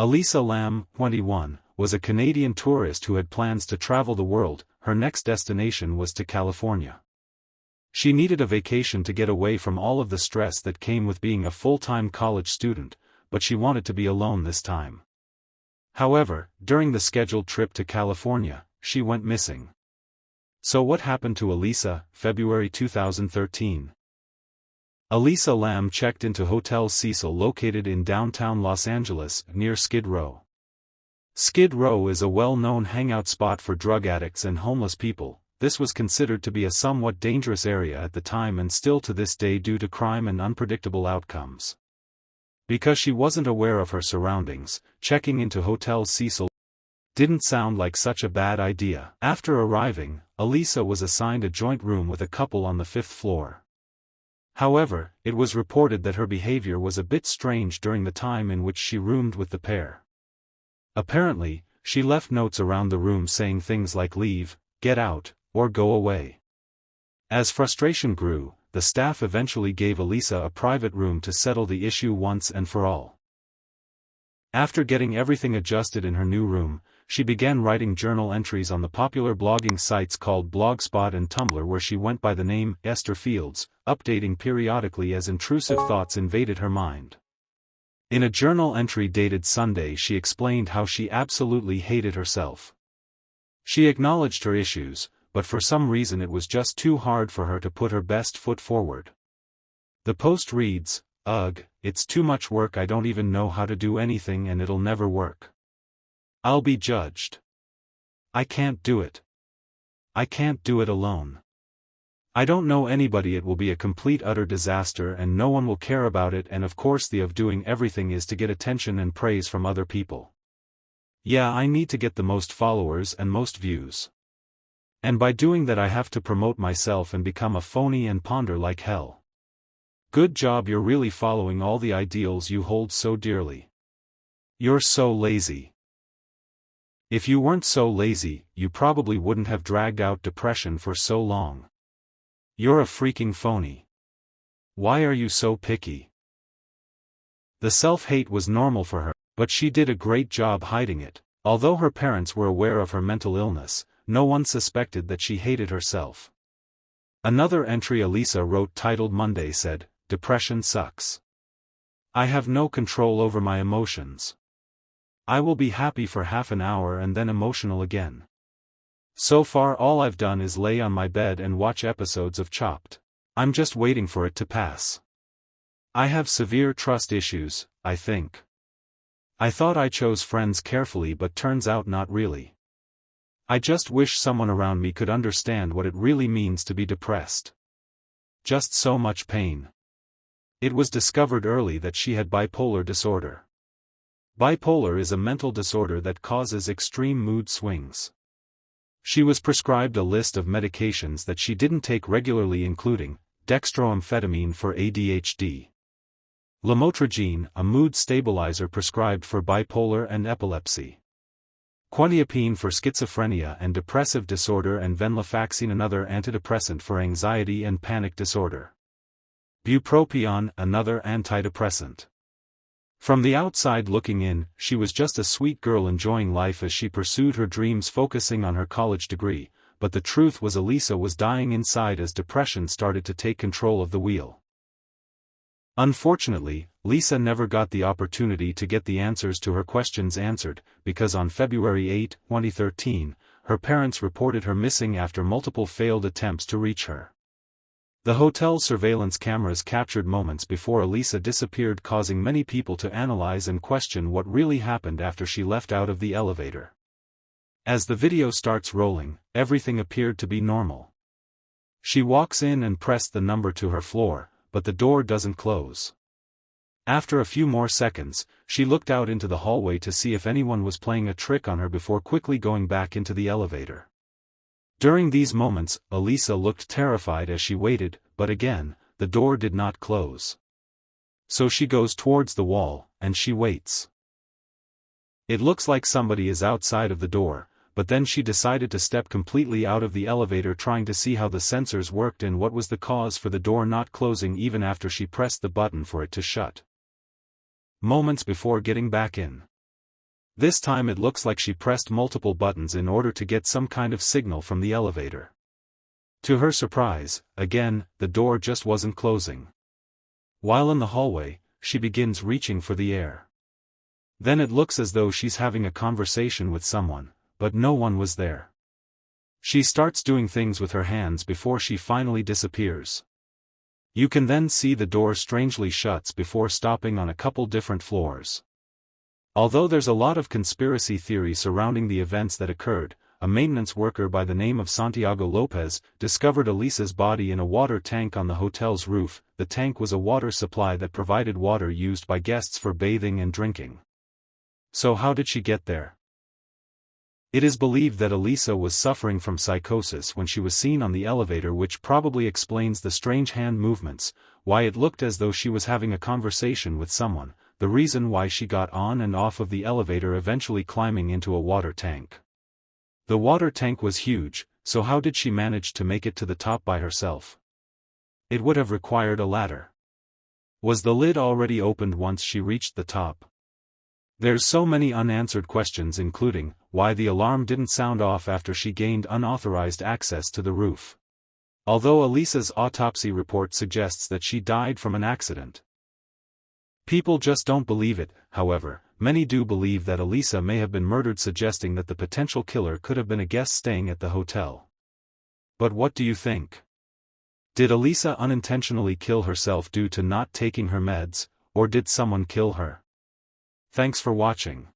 Elisa Lam, 21, was a Canadian tourist who had plans to travel the world. Her next destination was to California. She needed a vacation to get away from all of the stress that came with being a full-time college student, but she wanted to be alone this time. However, during the scheduled trip to California, she went missing. So what happened to Elisa? February 2013. Elisa Lam checked into Hotel Cecil located in downtown Los Angeles, near Skid Row. Skid Row is a well-known hangout spot for drug addicts and homeless people. This was considered to be a somewhat dangerous area at the time and still to this day due to crime and unpredictable outcomes. Because she wasn't aware of her surroundings, checking into Hotel Cecil didn't sound like such a bad idea. After arriving, Elisa was assigned a joint room with a couple on the 5th floor. However, it was reported that her behavior was a bit strange during the time in which she roomed with the pair. Apparently, she left notes around the room saying things like leave, get out, or go away. As frustration grew, the staff eventually gave Elisa a private room to settle the issue once and for all. After getting everything adjusted in her new room, she began writing journal entries on the popular blogging sites called Blogspot and Tumblr, where she went by the name Esther Fields, updating periodically as intrusive thoughts invaded her mind. In a journal entry dated Sunday, she explained how she absolutely hated herself. She acknowledged her issues, but for some reason it was just too hard for her to put her best foot forward. The post reads, "Ugh, it's too much work, I don't even know how to do anything and it'll never work. I'll be judged. I can't do it. I can't do it alone. I don't know anybody, it will be a complete utter disaster and no one will care about it, and of course the of doing everything is to get attention and praise from other people. Yeah, I need to get the most followers and most views. And by doing that I have to promote myself and become a phony and ponder like hell. Good job, you're really following all the ideals you hold so dearly. You're so lazy. If you weren't so lazy, you probably wouldn't have dragged out depression for so long. You're a freaking phony. Why are you so picky?" The self-hate was normal for her, but she did a great job hiding it. Although her parents were aware of her mental illness, no one suspected that she hated herself. Another entry Elisa wrote titled Monday said, "Depression sucks. I have no control over my emotions. I will be happy for half an hour and then emotional again. So far all I've done is lay on my bed and watch episodes of Chopped. I'm just waiting for it to pass. I have severe trust issues, I think. I thought I chose friends carefully, but turns out not really. I just wish someone around me could understand what it really means to be depressed. Just so much pain." It was discovered early that she had bipolar disorder. Bipolar is a mental disorder that causes extreme mood swings. She was prescribed a list of medications that she didn't take regularly, including dextroamphetamine for ADHD, lamotrigine, a mood stabilizer prescribed for bipolar and epilepsy, quetiapine for schizophrenia and depressive disorder, and venlafaxine, another antidepressant for anxiety and panic disorder. Bupropion, another antidepressant. From the outside looking in, she was just a sweet girl enjoying life as she pursued her dreams, focusing on her college degree, but the truth was Elisa was dying inside as depression started to take control of the wheel. Unfortunately, Lisa never got the opportunity to get the answers to her questions answered, because on February 8, 2013, her parents reported her missing after multiple failed attempts to reach her. The hotel surveillance cameras captured moments before Elisa disappeared, causing many people to analyze and question what really happened after she left out of the elevator. As the video starts rolling, everything appeared to be normal. She walks in and pressed the number to her floor, but the door doesn't close. After a few more seconds, she looked out into the hallway to see if anyone was playing a trick on her before quickly going back into the elevator. During these moments, Elisa looked terrified as she waited, but again, the door did not close. So she goes towards the wall, and she waits. It looks like somebody is outside of the door, but then she decided to step completely out of the elevator, trying to see how the sensors worked and what was the cause for the door not closing even after she pressed the button for it to shut. Moments before getting back in, This time it looks like she pressed multiple buttons in order to get some kind of signal from the elevator. To her surprise, again, the door just wasn't closing. While in the hallway, she begins reaching for the air. Then it looks as though she's having a conversation with someone, but no one was there. She starts doing things with her hands before she finally disappears. You can then see the door strangely shuts before stopping on a couple different floors. Although there's a lot of conspiracy theory surrounding the events that occurred, a maintenance worker by the name of Santiago Lopez discovered Elisa's body in a water tank on the hotel's roof. The tank was a water supply that provided water used by guests for bathing and drinking. So how did she get there? It is believed that Elisa was suffering from psychosis when she was seen on the elevator, which probably explains the strange hand movements, why it looked as though she was having a conversation with someone, the reason why she got on and off of the elevator, eventually climbing into a water tank. The water tank was huge, so how did she manage to make it to the top by herself? It would have required a ladder. Was the lid already opened once she reached the top? There's so many unanswered questions, including why the alarm didn't sound off after she gained unauthorized access to the roof. Although Elisa's autopsy report suggests that she died from an accident. People just don't believe it. However, many do believe that Elisa may have been murdered, suggesting that the potential killer could have been a guest staying at the hotel. But what do you think? Did Elisa unintentionally kill herself due to not taking her meds, or did someone kill her? Thanks for watching.